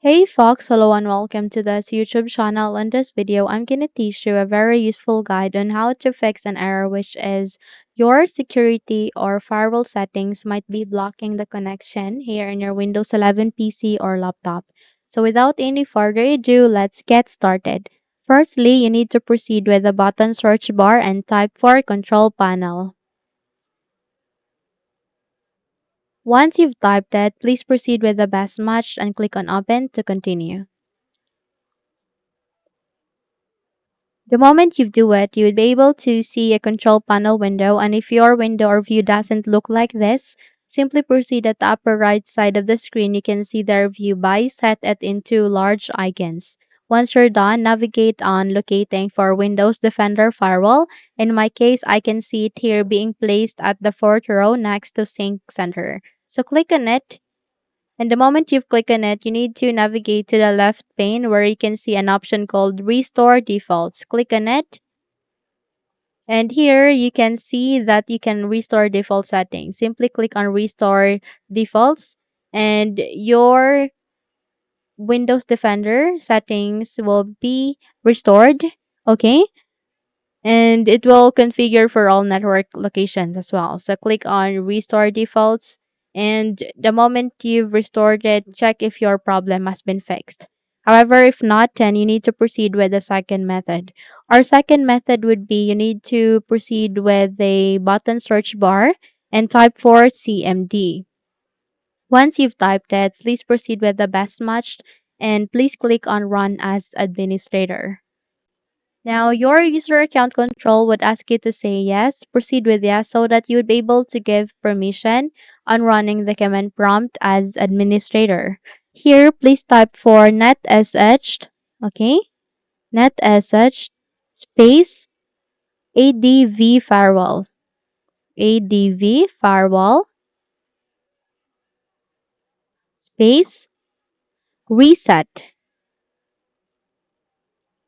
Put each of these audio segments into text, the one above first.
Hey Fox, hello and welcome to this YouTube channel. In this video, I'm going to teach you a very useful guide on how to fix an error which is your security or firewall settings might be blocking the connection here in your Windows 11 PC or laptop. So without any further ado, let's get started. Firstly, you need to proceed with the button search bar and type for control panel. Once you've typed it, please proceed with the best match and click on open to continue. The moment you do it, you would be able to see a control panel window, and if your window or view doesn't look like this, simply proceed at the upper right side of the screen. You can see the view by set it into large icons. Once you're done, navigate on locating for Windows Defender Firewall. In my case, I can see it here being placed at the fourth row next to Sync Center. So click on it, and the moment you've clicked on it, you need to navigate to the left pane where you can see an option called Restore Defaults. Click on it. And here you can see that you can restore default settings. Simply click on Restore Defaults and your Windows Defender settings will be restored. Okay, and it will configure for all network locations as well. So click on Restore Defaults, and the moment you've restored it, check if your problem has been fixed. However, if not, then you need to proceed with the second method. Our second method would be you need to proceed with the button search bar and type for CMD. Once you've typed it, please proceed with the best matched and please click on Run as Administrator. Now, your user account control would ask you to say yes, proceed with yes, so that you would be able to give permission on running the command prompt as administrator. Here, please type for netsh, okay, netsh space advfirewall, advfirewall space reset.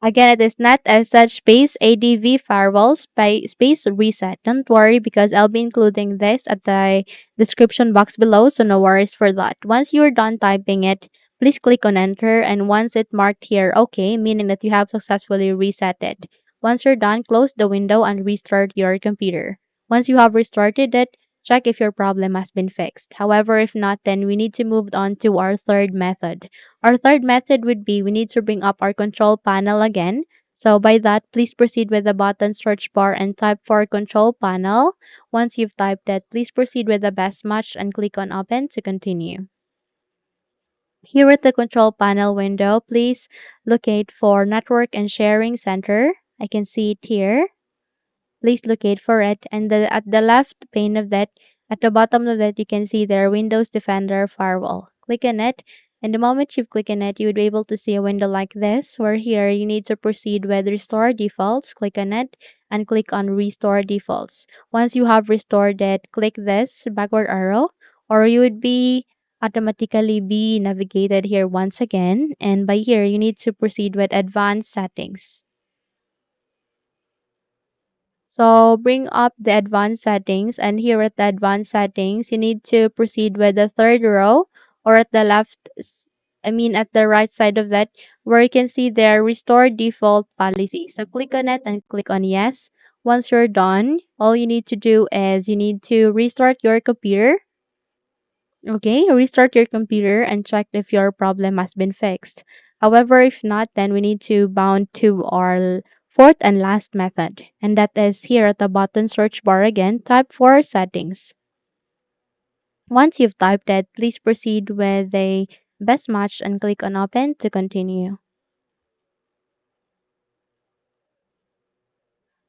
Again, it is not as such space ADV firewall space reset. Don't worry because I'll be including this at the description box below, so no worries for that. Once you're done typing it, please click on enter, and once it marked here OK, meaning that you have successfully reset it. Once you're done, close the window and restart your computer. Once you have restarted it, check if your problem has been fixed. However, if not, then we need to move on to our third method. Our third method would be we need to bring up our control panel again. So by that, please proceed with the button search bar and type for control panel. Once you've typed it, please proceed with the best match and click on open to continue. Here at the control panel window, please locate for network and sharing center. I can see it here. Please locate for it, and at the left pane of that, at the bottom of that, you can see there Windows Defender Firewall. Click on it, and the moment you've clicked on it, you would be able to see a window like this, where here you need to proceed with Restore Defaults. Click on it and click on Restore Defaults. Once you have restored it, click this backward arrow, or you would be automatically be navigated here once again, and by here you need to proceed with Advanced Settings. So bring up the advanced settings, and here at the advanced settings, you need to proceed with the third row, or at the left, at the right side of that, where you can see there restore default policy. So click on it and click on yes. Once you're done, all you need to do is you need to restart your computer. Okay, restart your computer and check if your problem has been fixed. However, if not, then we need to bound to our fourth and last method, and that is here at the button search bar again, type for settings. Once you've typed it, please proceed with the best match and click on open to continue.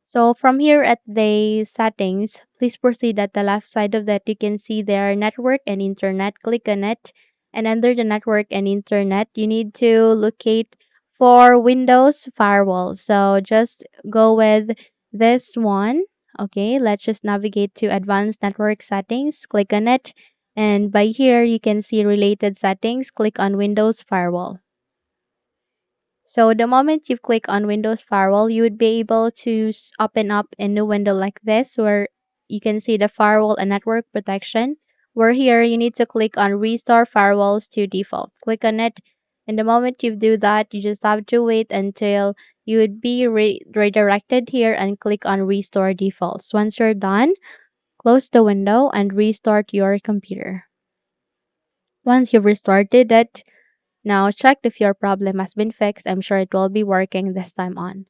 So from here at the settings, please proceed at the left side of that. You can see there network and internet. Click on it. And under the network and internet, you need to locate for Windows Firewall. So just go with this one. Okay, let's just navigate to advanced network settings. Click on it. And by here, you can see related settings. Click on Windows Firewall. So the moment you click on Windows Firewall, you would be able to open up a new window like this where you can see the firewall and network protection. Where here you need to click on Restore Firewalls to Default. Click on it, And the moment you do that, you just have to wait until you would be redirected here and click on Restore Defaults. Once you're done, close the window and restart your computer. Once you've restarted it, now check if your problem has been fixed. I'm sure it will be working this time on.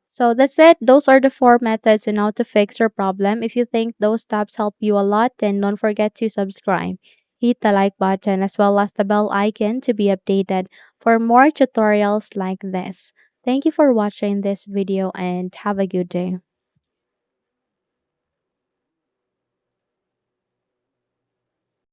So that's it. Those are the four methods on how to fix your problem. If you think those steps help you a lot, then don't forget to subscribe. Hit the like button as well as the bell icon to be updated for more tutorials like this. Thank you for watching this video and have a good day.